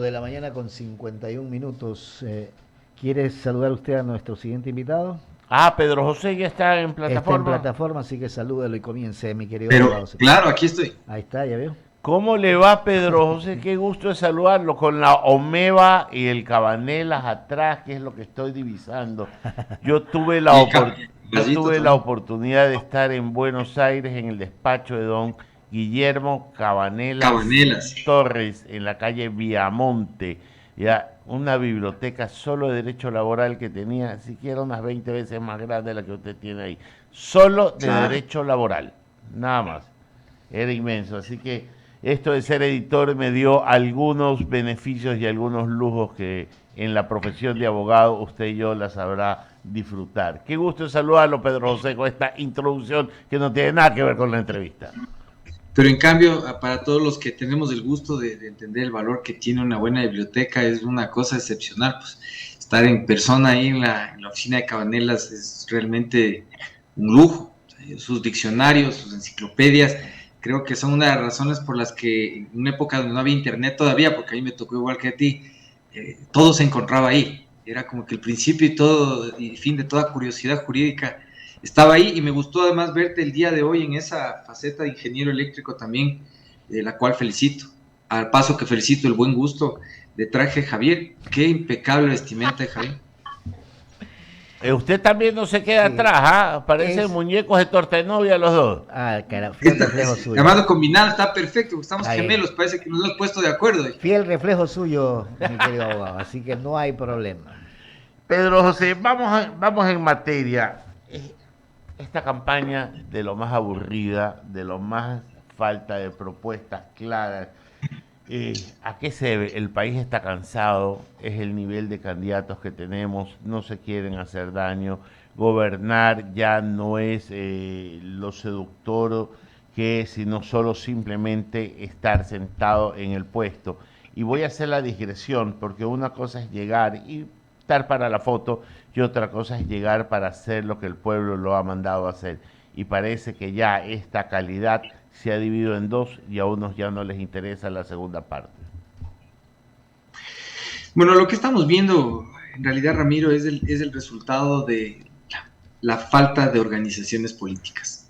de la mañana con 51 minutos. ¿Quiere saludar usted a nuestro siguiente invitado? Pedro José ya está en Está en plataforma. plataforma, así que salúdalo y comience, mi querido Pero, abogado. claro, aquí estoy. Ahí está, ¿ya veo? ¿Cómo le va, Pedro José? Qué gusto de saludarlo con la Omeva y el Cabanelas atrás, que es lo que estoy divisando. Yo tuve la, Y opor- yo Caballito tuve la también. oportunidad de estar en Buenos Aires en el despacho de don Guillermo Cabanelas Cabanelas. Torres, en la calle Viamonte. Ya, una biblioteca solo de derecho laboral que tenía, siquiera unas 20 veces más grande de la que usted tiene ahí. Solo de Claro. derecho laboral, nada más. Era inmenso, así que esto de ser editor me dio algunos beneficios y algunos lujos que en la profesión de abogado usted y yo la sabrá disfrutar. Qué gusto saludarlo, Pedro José, con esta introducción que no tiene nada que ver con la entrevista. Pero en cambio, para todos los que tenemos el gusto de entender el valor que tiene una buena biblioteca, es una cosa excepcional. Pues estar en persona ahí en la oficina de Cabanelas es realmente un lujo. O sea, sus diccionarios, sus enciclopedias, creo que son una de las razones por las que en una época donde no había internet todavía, porque a mí me tocó igual que a ti, todo se encontraba ahí. Era como que el principio y todo, y fin de toda curiosidad jurídica estaba ahí, y me gustó además verte el día de hoy en esa faceta de ingeniero eléctrico también, de la cual felicito. Al paso que felicito el buen gusto de traje Javier. Qué impecable vestimenta de Javier. Usted también no se queda Sí, atrás, ¿ah? Parecen es... muñecos de tortenovia los dos. Ah, cara, fiel reflejo suyo. Llamado combinado está perfecto, porque estamos Está bien. gemelos, parece que nos hemos puesto de acuerdo. Fiel reflejo suyo, mi querido abogado, así que no hay problema. Pedro José, vamos en materia. Esta campaña de lo más aburrida, de lo más falta de propuestas claras, ¿a qué se debe? El país está cansado, es el nivel de candidatos que tenemos, no se quieren hacer daño, gobernar ya no es lo seductor que es, sino solo simplemente estar sentado en el puesto. Y voy a hacer la digresión, porque una cosa es llegar y estar para la foto, y otra cosa es llegar para hacer lo que el pueblo lo ha mandado a hacer. Y parece que ya esta calidad se ha dividido en dos y a unos ya no les interesa la segunda parte. Bueno, lo que estamos viendo, en realidad, Ramiro, es el resultado de la falta de organizaciones políticas.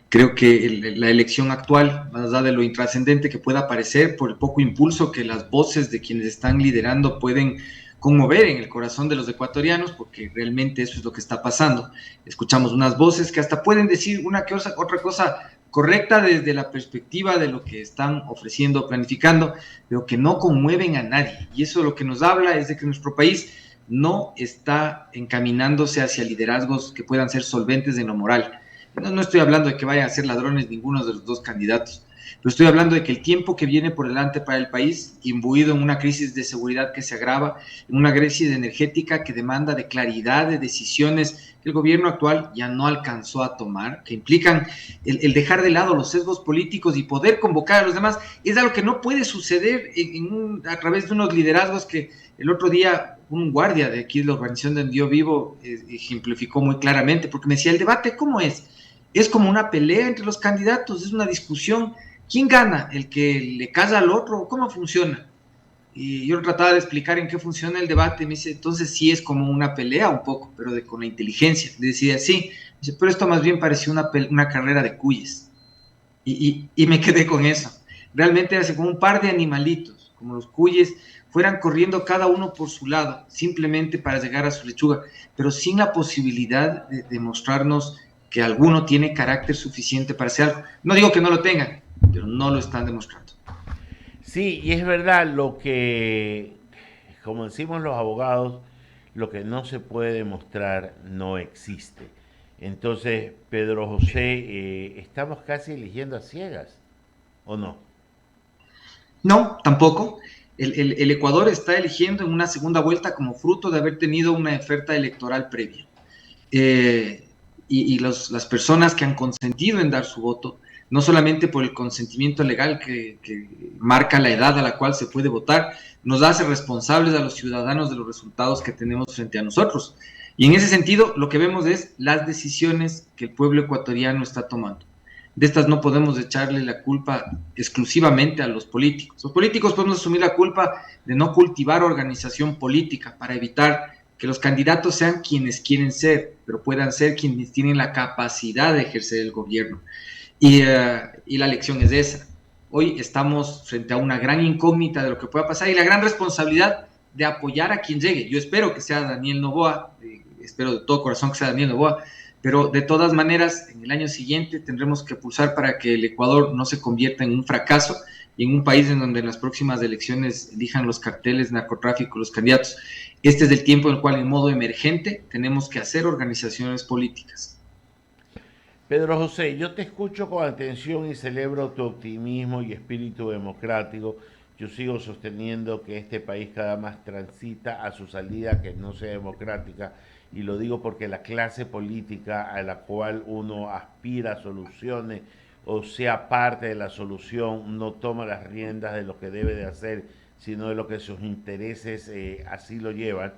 Creo que la elección actual, más allá de lo intrascendente que pueda parecer, por el poco impulso que las voces de quienes están liderando pueden conmover en el corazón de los ecuatorianos, porque realmente eso es lo que está pasando. Escuchamos unas voces que hasta pueden decir una que otra cosa correcta desde la perspectiva de lo que están ofreciendo, planificando, pero que no conmueven a nadie. Y eso lo que nos habla es de que nuestro país no está encaminándose hacia liderazgos que puedan ser solventes en lo moral. No estoy hablando de que vayan a ser ladrones ninguno de los dos candidatos, pero estoy hablando de que el tiempo que viene por delante para el país, imbuido en una crisis de seguridad que se agrava, en una crisis energética que demanda de claridad, de decisiones que el gobierno actual ya no alcanzó a tomar, que implican el dejar de lado los sesgos políticos y poder convocar a los demás, es algo que no puede suceder a través de unos liderazgos que el otro día un guardia de aquí de la organización donde yo vivo ejemplificó muy claramente, porque me decía, el debate, ¿cómo es? Es como una pelea entre los candidatos, es una discusión. ¿Quién gana? ¿El que le casa al otro? ¿Cómo funciona? Y yo trataba de explicar en qué funciona el debate. Me dice, entonces sí es como una pelea un poco, pero con la inteligencia. Le decía, sí. Me dice, pero esto más bien pareció una carrera de cuyes. Y me quedé con eso. Realmente era como un par de animalitos, como los cuyes, fueran corriendo cada uno por su lado, simplemente para llegar a su lechuga, pero sin la posibilidad de demostrarnos que alguno tiene carácter suficiente para hacer algo. No digo que no lo tengan, pero no lo están demostrando. Sí, y es verdad lo que, como decimos los abogados, lo que no se puede demostrar no existe. Entonces, Pedro José, estamos casi eligiendo a ciegas, ¿o no? No, tampoco. El Ecuador está eligiendo en una segunda vuelta como fruto de haber tenido una oferta electoral previa. Las personas que han consentido en dar su voto, no solamente por el consentimiento legal que marca la edad a la cual se puede votar, nos hace responsables a los ciudadanos de los resultados que tenemos frente a nosotros. Y en ese sentido, lo que vemos es las decisiones que el pueblo ecuatoriano está tomando. de estas no podemos echarle la culpa exclusivamente a los políticos. Los políticos podemos asumir la culpa de no cultivar organización política para evitar que los candidatos sean quienes quieren ser, pero puedan ser quienes tienen la capacidad de ejercer el gobierno. Y la lección es esa. Hoy estamos frente a una gran incógnita de lo que pueda pasar y la gran responsabilidad de apoyar a quien llegue. Yo espero que sea Daniel Noboa, espero de todo corazón que sea Daniel Noboa, pero de todas maneras, en el año siguiente tendremos que pulsar para que el Ecuador no se convierta en un fracaso y en un país en donde en las próximas elecciones elijan los carteles, narcotráfico, los candidatos. Este es el tiempo en el cual, en modo emergente, tenemos que hacer organizaciones políticas. Pedro José, yo te escucho con atención y celebro tu optimismo y espíritu democrático. Yo sigo sosteniendo que este país cada más transita a su salida que no sea democrática, y lo digo porque la clase política a la cual uno aspira a soluciones o sea parte de la solución no toma las riendas de lo que debe de hacer, sino de lo que sus intereses así lo llevan.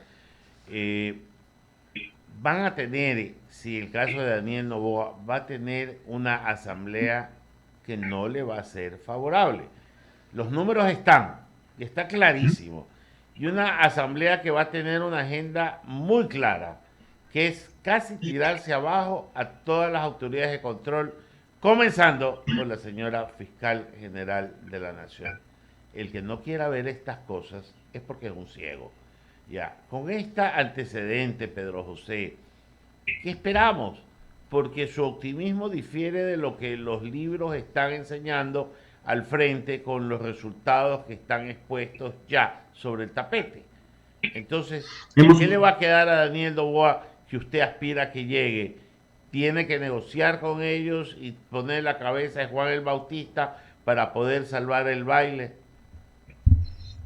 Van a tener, si el caso de Daniel Noboa, va a tener una asamblea que no le va a ser favorable. Los números están, y está clarísimo. Y una asamblea que va a tener una agenda muy clara, que es casi tirarse abajo a todas las autoridades de control, comenzando con la señora fiscal general de la Nación. El que no quiera ver estas cosas es porque es un ciego. Ya, con esta antecedente, Pedro José, ¿qué esperamos? Porque su optimismo difiere de lo que los libros están enseñando al frente con los resultados que están expuestos ya sobre el tapete. Entonces, ¿qué le va a quedar a Daniel Noboa que usted aspira a que llegue? Tiene que negociar con ellos y poner la cabeza de Juan el Bautista para poder salvar el baile.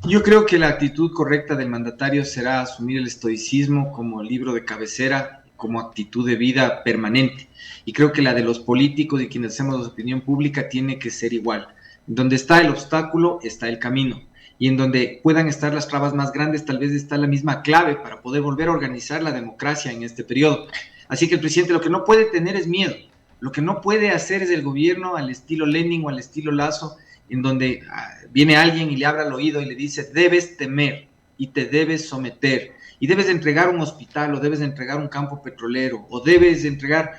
Yo creo que la actitud correcta del mandatario será asumir el estoicismo como libro de cabecera, como actitud de vida permanente. Y creo que la de los políticos y quienes hacemos la opinión pública tiene que ser igual. Donde está el obstáculo, está el camino. Y en donde puedan estar las trabas más grandes, tal vez está la misma clave para poder volver a organizar la democracia en este periodo. Así que el presidente lo que no puede tener es miedo. Lo que no puede hacer es el gobierno al estilo Lenin o al estilo Lazo, en donde viene alguien y le abre el oído y le dice, debes temer y te debes someter, y debes de entregar un hospital, o debes de entregar un campo petrolero, o debes de entregar.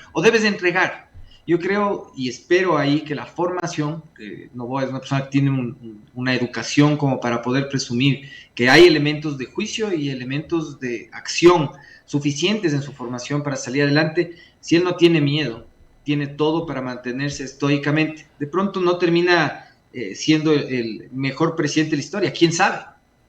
Yo creo y espero ahí que la formación, Noboa es una persona que tiene una educación como para poder presumir que hay elementos de juicio y elementos de acción suficientes en su formación para salir adelante. Si él no tiene miedo, tiene todo para mantenerse estoicamente. De pronto no termina siendo el mejor presidente de la historia, quién sabe,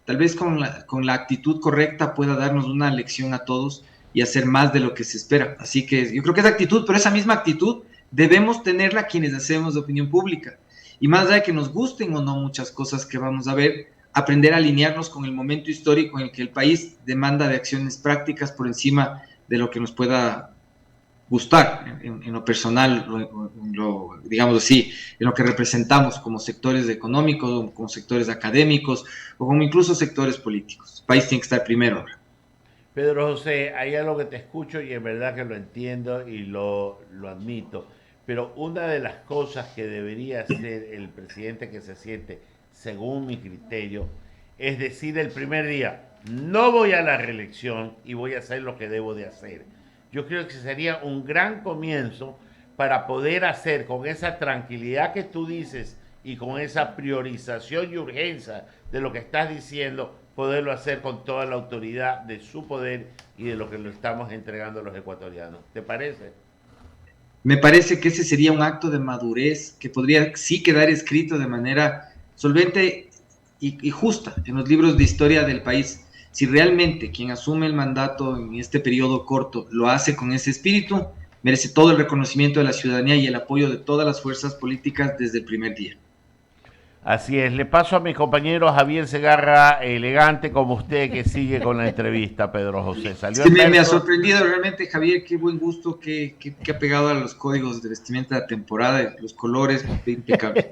tal vez con la actitud correcta pueda darnos una lección a todos y hacer más de lo que se espera. Así que yo creo que esa actitud, pero esa misma actitud debemos tenerla quienes hacemos de opinión pública, y más allá de que nos gusten o no muchas cosas que vamos a ver, aprender a alinearnos con el momento histórico en el que el país demanda de acciones prácticas por encima de lo que nos pueda gustar en lo personal, digamos así, en lo que representamos como sectores económicos, como sectores académicos o como incluso sectores políticos. El país tiene que estar primero ahora. Pedro José, hay algo que te escucho y es verdad que lo entiendo y lo admito, pero una de las cosas que debería hacer el presidente que se siente, según mi criterio, es decir el primer día, no voy a la reelección y voy a hacer lo que debo de hacer. Yo creo que sería un gran comienzo para poder hacer con esa tranquilidad que tú dices y con esa priorización y urgencia de lo que estás diciendo, poderlo hacer con toda la autoridad de su poder y de lo que lo estamos entregando a los ecuatorianos. ¿Te parece? Me parece que ese sería un acto de madurez que podría sí quedar escrito de manera solvente y justa en los libros de historia del país. Si realmente quien asume el mandato en este periodo corto lo hace con ese espíritu, merece todo el reconocimiento de la ciudadanía y el apoyo de todas las fuerzas políticas desde el primer día. Así es, le paso a mi compañero Javier Segarra, elegante como usted, que sigue con la entrevista, Pedro José. ¿Salió sí, me ha sorprendido realmente, Javier, qué buen gusto que ha pegado a los códigos de vestimenta de temporada, los colores, impecable.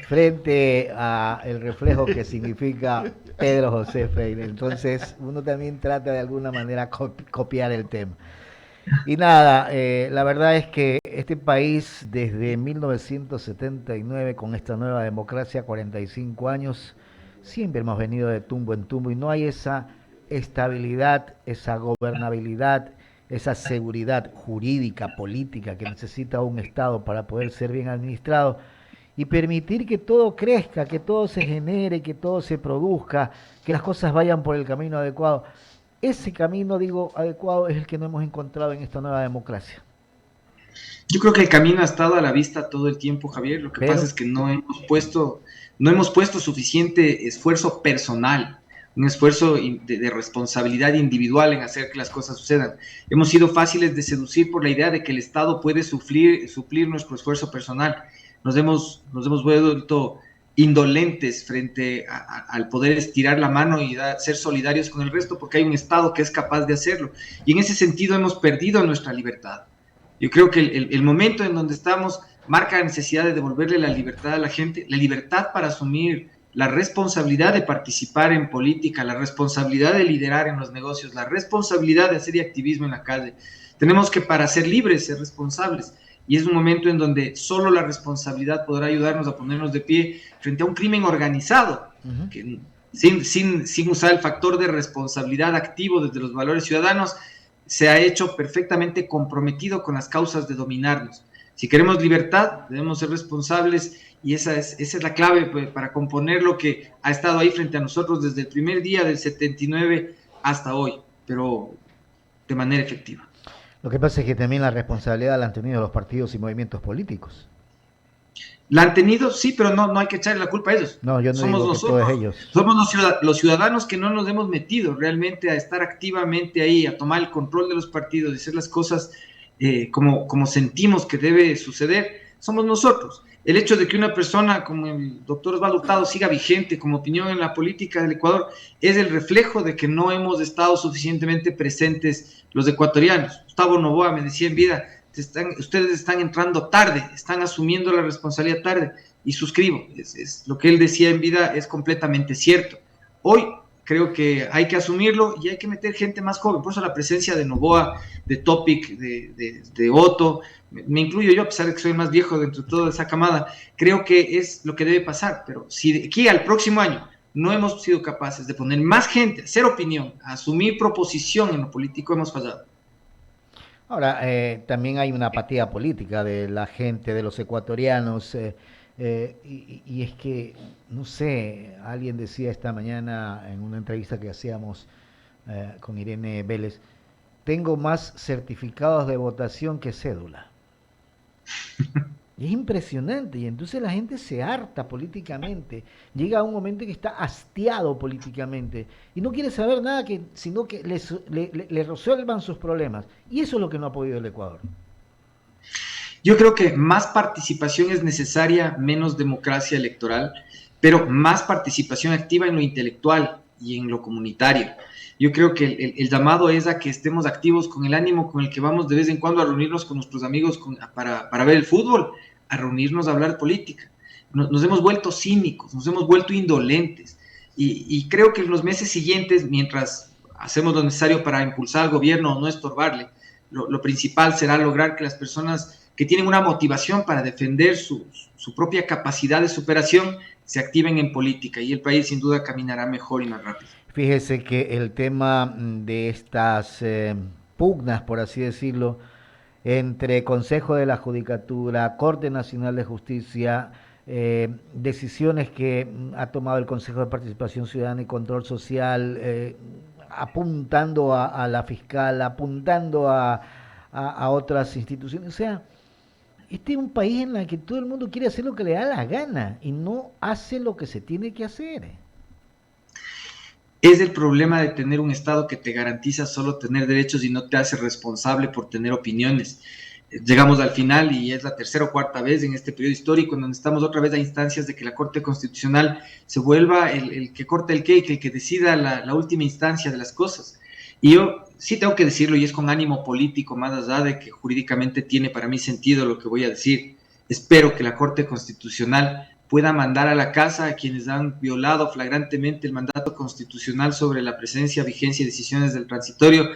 Frente a el reflejo que significa Pedro José Freire. Entonces, uno también trata de alguna manera copiar el tema. Y nada, la verdad es que este país desde 1979 con esta nueva democracia, 45 años, siempre hemos venido de tumbo en tumbo y no hay esa estabilidad, esa gobernabilidad, esa seguridad jurídica, política que necesita un Estado para poder ser bien administrado y permitir que todo crezca, que todo se genere, que todo se produzca, que las cosas vayan por el camino adecuado. Ese camino, digo, adecuado es el que no hemos encontrado en esta nueva democracia. Yo creo que el camino ha estado a la vista todo el tiempo, Javier. Lo que pasa es que no hemos puesto suficiente esfuerzo personal, un esfuerzo de responsabilidad individual en hacer que las cosas sucedan. Hemos sido fáciles de seducir por la idea de que el Estado puede suplir nuestro esfuerzo personal. Nos hemos vuelto indolentes frente al poder estirar la mano y ser solidarios con el resto, porque hay un Estado que es capaz de hacerlo. Y en ese sentido hemos perdido nuestra libertad. Yo creo que el momento en donde estamos marca la necesidad de devolverle la libertad a la gente, la libertad para asumir la responsabilidad de participar en política, la responsabilidad de liderar en los negocios, la responsabilidad de hacer activismo en la calle. Tenemos que, para ser libres, ser responsables. Y es un momento en donde solo la responsabilidad podrá ayudarnos a ponernos de pie frente a un crimen organizado, que sin usar el factor de responsabilidad activo desde los valores ciudadanos, se ha hecho perfectamente comprometido con las causas de dominarnos. Si queremos libertad, debemos ser responsables y esa es la clave para componer lo que ha estado ahí frente a nosotros desde el primer día del 79 hasta hoy, pero de manera efectiva. Lo que pasa es que también la responsabilidad la han tenido los partidos y movimientos políticos. La han tenido, sí, pero no hay que echarle la culpa a ellos. No, yo no somos digo nosotros, que todos ellos. Somos los ciudadanos que no nos hemos metido realmente a estar activamente ahí, a tomar el control de los partidos y hacer las cosas como sentimos que debe suceder. Somos nosotros. El hecho de que una persona como el doctor Osvaldo Hurtado siga vigente como opinión en la política del Ecuador es el reflejo de que no hemos estado suficientemente presentes los ecuatorianos. Gustavo Noboa me decía en vida, ustedes están entrando tarde, están asumiendo la responsabilidad tarde, y suscribo, lo que él decía en vida es completamente cierto. Hoy creo que hay que asumirlo y hay que meter gente más joven, por eso la presencia de Noboa, de Topic, de Otto, me incluyo yo a pesar de que soy más viejo dentro de toda esa camada, creo que es lo que debe pasar, pero si de aquí al próximo año no hemos sido capaces de poner más gente, hacer opinión, asumir proposición en lo político, hemos fallado. Ahora, también hay una apatía política de la gente, de los ecuatorianos, y es que, no sé, alguien decía esta mañana en una entrevista que hacíamos con Irene Vélez, tengo más certificados de votación que cédula. Y es impresionante, y entonces la gente se harta políticamente, llega a un momento en que está hastiado políticamente y no quiere saber nada sino que le resuelvan sus problemas. Y eso es lo que no ha podido el Ecuador. Yo creo que más participación es necesaria, menos democracia electoral, pero más participación activa en lo intelectual y en lo comunitario. Yo creo que el llamado es a que estemos activos con el ánimo con el que vamos de vez en cuando a reunirnos con nuestros amigos para ver el fútbol, a reunirnos a hablar política. Nos hemos vuelto cínicos, nos hemos vuelto indolentes y creo que en los meses siguientes, mientras hacemos lo necesario para impulsar al gobierno o no estorbarle, lo principal será lograr que las personas que tienen una motivación para defender su propia capacidad de superación se activen en política y el país sin duda caminará mejor y más rápido. Fíjese que el tema de estas pugnas, por así decirlo, entre Consejo de la Judicatura, Corte Nacional de Justicia, decisiones que ha tomado el Consejo de Participación Ciudadana y Control Social, apuntando a la fiscal, apuntando a otras instituciones. O sea, este es un país en el que todo el mundo quiere hacer lo que le da la gana y no hace lo que se tiene que hacer. Es el problema de tener un Estado que te garantiza solo tener derechos y no te hace responsable por tener opiniones. Llegamos al final y es la tercera o cuarta vez en este periodo histórico en donde estamos otra vez a instancias de que la Corte Constitucional se vuelva el que corta el cake, el que decida la última instancia de las cosas. Y yo sí tengo que decirlo, y es con ánimo político, más allá de que jurídicamente tiene para mí sentido lo que voy a decir. Espero que la Corte Constitucional pueda mandar a la casa a quienes han violado flagrantemente el mandato constitucional sobre la presencia, vigencia y decisiones del transitorio.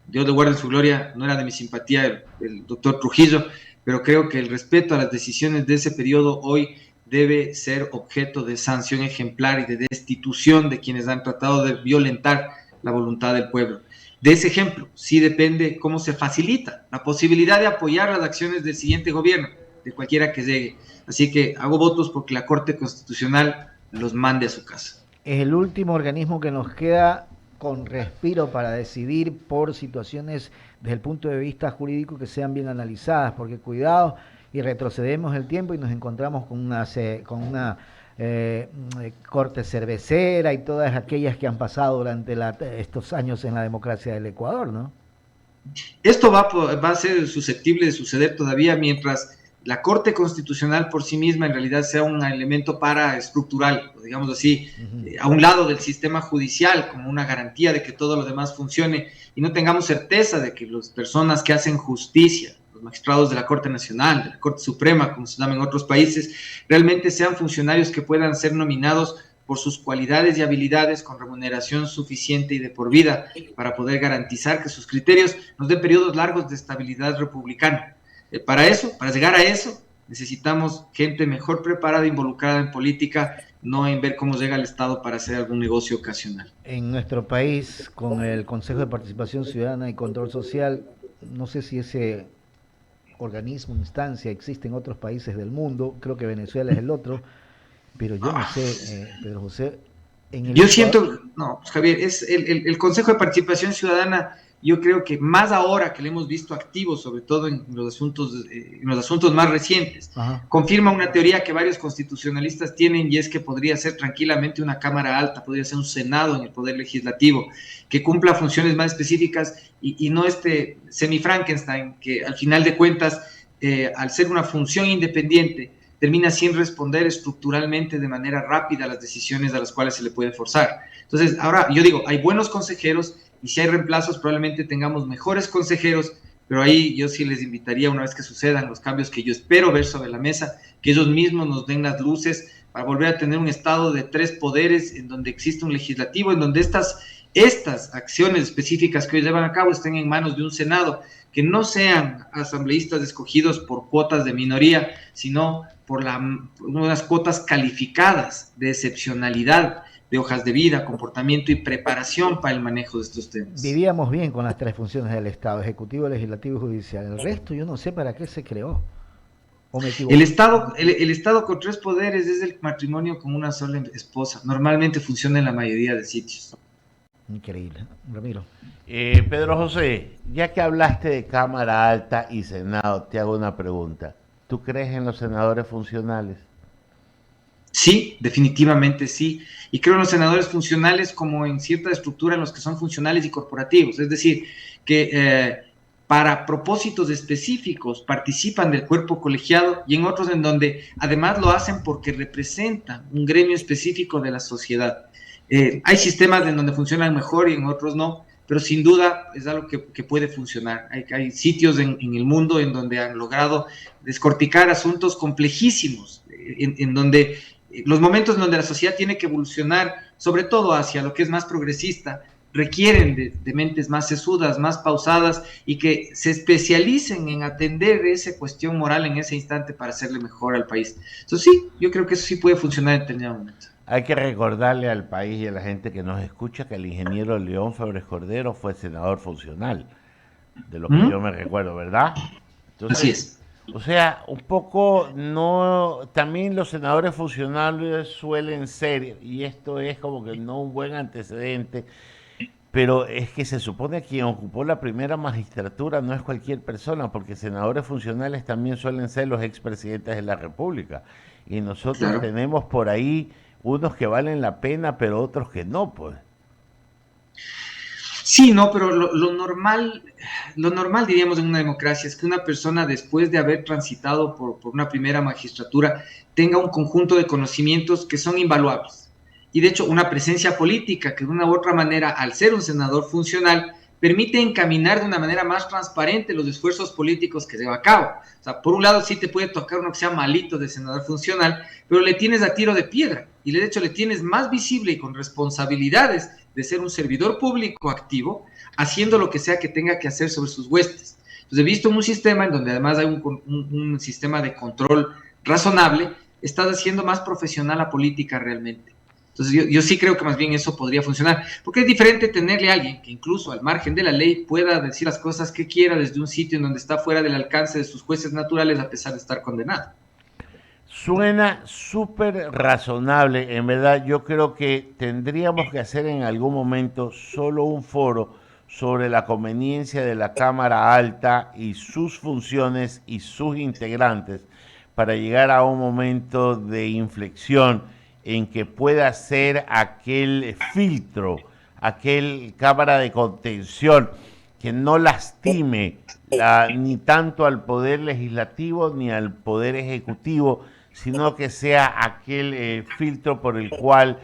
Dios le guarde en su gloria, no era de mi simpatía el doctor Trujillo, pero creo que el respeto a las decisiones de ese periodo hoy debe ser objeto de sanción ejemplar y de destitución de quienes han tratado de violentar la voluntad del pueblo. De ese ejemplo, sí depende cómo se facilita la posibilidad de apoyar las acciones del siguiente gobierno, de cualquiera que llegue. Así que hago votos porque la Corte Constitucional los mande a su casa. Es el último organismo que nos queda con respiro para decidir por situaciones desde el punto de vista jurídico que sean bien analizadas, porque cuidado y retrocedemos el tiempo y nos encontramos con una corte cervecera y todas aquellas que han pasado durante estos años en la democracia del Ecuador, ¿no? Esto va a ser susceptible de suceder todavía mientras la Corte Constitucional por sí misma en realidad sea un elemento paraestructural, digamos así, a un lado del sistema judicial como una garantía de que todo lo demás funcione y no tengamos certeza de que las personas que hacen justicia, los magistrados de la Corte Nacional, de la Corte Suprema, como se llama en otros países, realmente sean funcionarios que puedan ser nominados por sus cualidades y habilidades con remuneración suficiente y de por vida para poder garantizar que sus criterios nos den periodos largos de estabilidad republicana. Para llegar a eso, necesitamos gente mejor preparada, involucrada en política, no en ver cómo llega el Estado para hacer algún negocio ocasional. En nuestro país, con el Consejo de Participación Ciudadana y Control Social, no sé si ese organismo, instancia, existe en otros países del mundo, creo que Venezuela es el otro, pero yo no sé, Pedro José. Yo siento, no, Javier, es el Consejo de Participación Ciudadana. Yo creo que más ahora que le hemos visto activo, sobre todo en los asuntos más recientes, confirma una teoría que varios constitucionalistas tienen y es que podría ser tranquilamente una Cámara Alta, podría ser un Senado en el Poder Legislativo, que cumpla funciones más específicas y no este semi-Frankenstein, que al final de cuentas, al ser una función independiente, termina sin responder estructuralmente de manera rápida a las decisiones a las cuales se le puede forzar. Entonces, ahora yo digo, hay buenos consejeros, y si hay reemplazos probablemente tengamos mejores consejeros, pero ahí yo sí les invitaría, una vez que sucedan los cambios que yo espero ver sobre la mesa, que ellos mismos nos den las luces para volver a tener un estado de 3 poderes en donde existe un legislativo, en donde estas acciones específicas que hoy llevan a cabo estén en manos de un Senado, que no sean asambleístas escogidos por cuotas de minoría, sino por unas cuotas calificadas de excepcionalidad, de hojas de vida, comportamiento y preparación para el manejo de estos temas. Vivíamos bien con las 3 funciones del Estado, Ejecutivo, Legislativo y Judicial. El resto yo no sé para qué se creó. ¿O me equivoco? El Estado con 3 poderes es el matrimonio con una sola esposa. Normalmente funciona en la mayoría de sitios. Increíble. Ramiro. Pedro José, ya que hablaste de Cámara Alta y Senado, te hago una pregunta. ¿Tú crees en los senadores funcionales? Sí, definitivamente sí. Y creo en los senadores funcionales como en cierta estructura en los que son funcionales y corporativos. Es decir, que para propósitos específicos participan del cuerpo colegiado y en otros en donde además lo hacen porque representan un gremio específico de la sociedad. Hay sistemas en donde funcionan mejor y en otros no, pero sin duda es algo que puede funcionar. Hay sitios en el mundo en donde han logrado descorticar asuntos complejísimos, en donde los momentos en donde la sociedad tiene que evolucionar, sobre todo hacia lo que es más progresista, requieren de mentes más sesudas, más pausadas y que se especialicen en atender esa cuestión moral en ese instante para hacerle mejor al país. Entonces sí, yo creo que eso sí puede funcionar en determinado momento. Hay que recordarle al país y a la gente que nos escucha que el ingeniero León Febres Cordero fue senador funcional, de lo que yo me recuerdo, ¿verdad? Entonces, así es. O sea, un poco también los senadores funcionales suelen ser, y esto es como que no un buen antecedente, pero es que se supone que quien ocupó la primera magistratura no es cualquier persona, porque senadores funcionales también suelen ser los expresidentes de la República, y nosotros tenemos por ahí unos que valen la pena, pero otros que no, pues. Sí, no, pero lo normal, diríamos, en una democracia es que una persona, después de haber transitado por una primera magistratura, tenga un conjunto de conocimientos que son invaluables. Y de hecho, una presencia política que de una u otra manera, al ser un senador funcional, permite encaminar de una manera más transparente los esfuerzos políticos que lleva a cabo. O sea, por un lado sí te puede tocar uno que sea malito de senador funcional, pero le tienes a tiro de piedra y de hecho le tienes más visible y con responsabilidades de ser un servidor público activo, haciendo lo que sea que tenga que hacer sobre sus huestes. Entonces he visto un sistema en donde además hay un sistema de control razonable, estás haciendo más profesional la política realmente. Entonces yo sí creo que más bien eso podría funcionar, porque es diferente tenerle a alguien que incluso al margen de la ley pueda decir las cosas que quiera desde un sitio en donde está fuera del alcance de sus jueces naturales a pesar de estar condenado. Suena súper razonable, en verdad yo creo que tendríamos que hacer en algún momento solo un foro sobre la conveniencia de la Cámara Alta y sus funciones y sus integrantes para llegar a un momento de inflexión en que pueda ser aquel filtro, aquel cámara de contención que no lastime ni tanto al poder legislativo ni al poder ejecutivo, sino que sea aquel filtro por el cual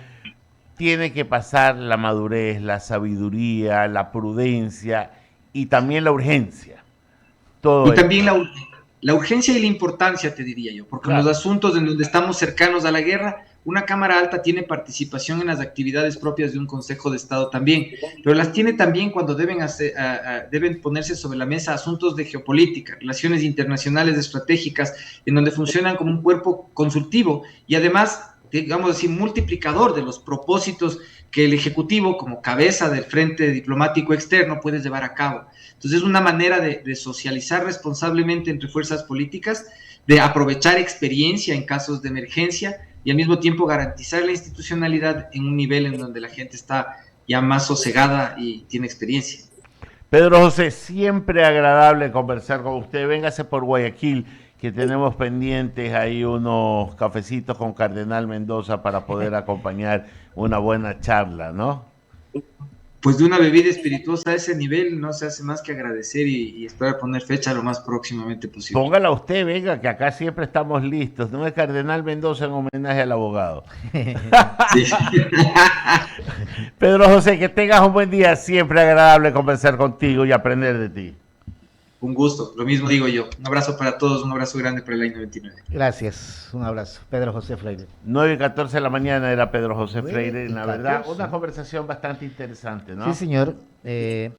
tiene que pasar la madurez, la sabiduría, la prudencia y también la urgencia. Todo Y esto. también la urgencia y la importancia, te diría yo, porque en Claro. los asuntos en donde estamos cercanos a la guerra, una Cámara Alta tiene participación en las actividades propias de un Consejo de Estado también, pero las tiene también cuando deben ponerse sobre la mesa asuntos de geopolítica, relaciones internacionales estratégicas, en donde funcionan como un cuerpo consultivo y además, digamos así, multiplicador de los propósitos que el Ejecutivo, como cabeza del Frente Diplomático Externo, puede llevar a cabo. Entonces es una manera de socializar responsablemente entre fuerzas políticas, de aprovechar experiencia en casos de emergencia y al mismo tiempo garantizar la institucionalidad en un nivel en donde la gente está ya más sosegada y tiene experiencia. Pedro José, siempre agradable conversar con usted. Véngase por Guayaquil, que tenemos pendientes ahí unos cafecitos con Cardenal Mendoza para poder acompañar una buena charla, ¿no? Pues de una bebida espirituosa a ese nivel no se hace más que agradecer y esperar poner fecha lo más próximamente posible. Póngala usted, venga, que acá siempre estamos listos. No es Cardenal Mendoza en homenaje al abogado. Sí. Pedro José, que tengas un buen día. Siempre agradable conversar contigo y aprender de ti. Un gusto, lo mismo digo yo. Un abrazo para todos, un abrazo grande para el año 29. Gracias, un abrazo. Pedro José Freire. 9:14 de la mañana era Pedro José 9:14. Freire. La verdad, una conversación bastante interesante, ¿no? Sí, señor.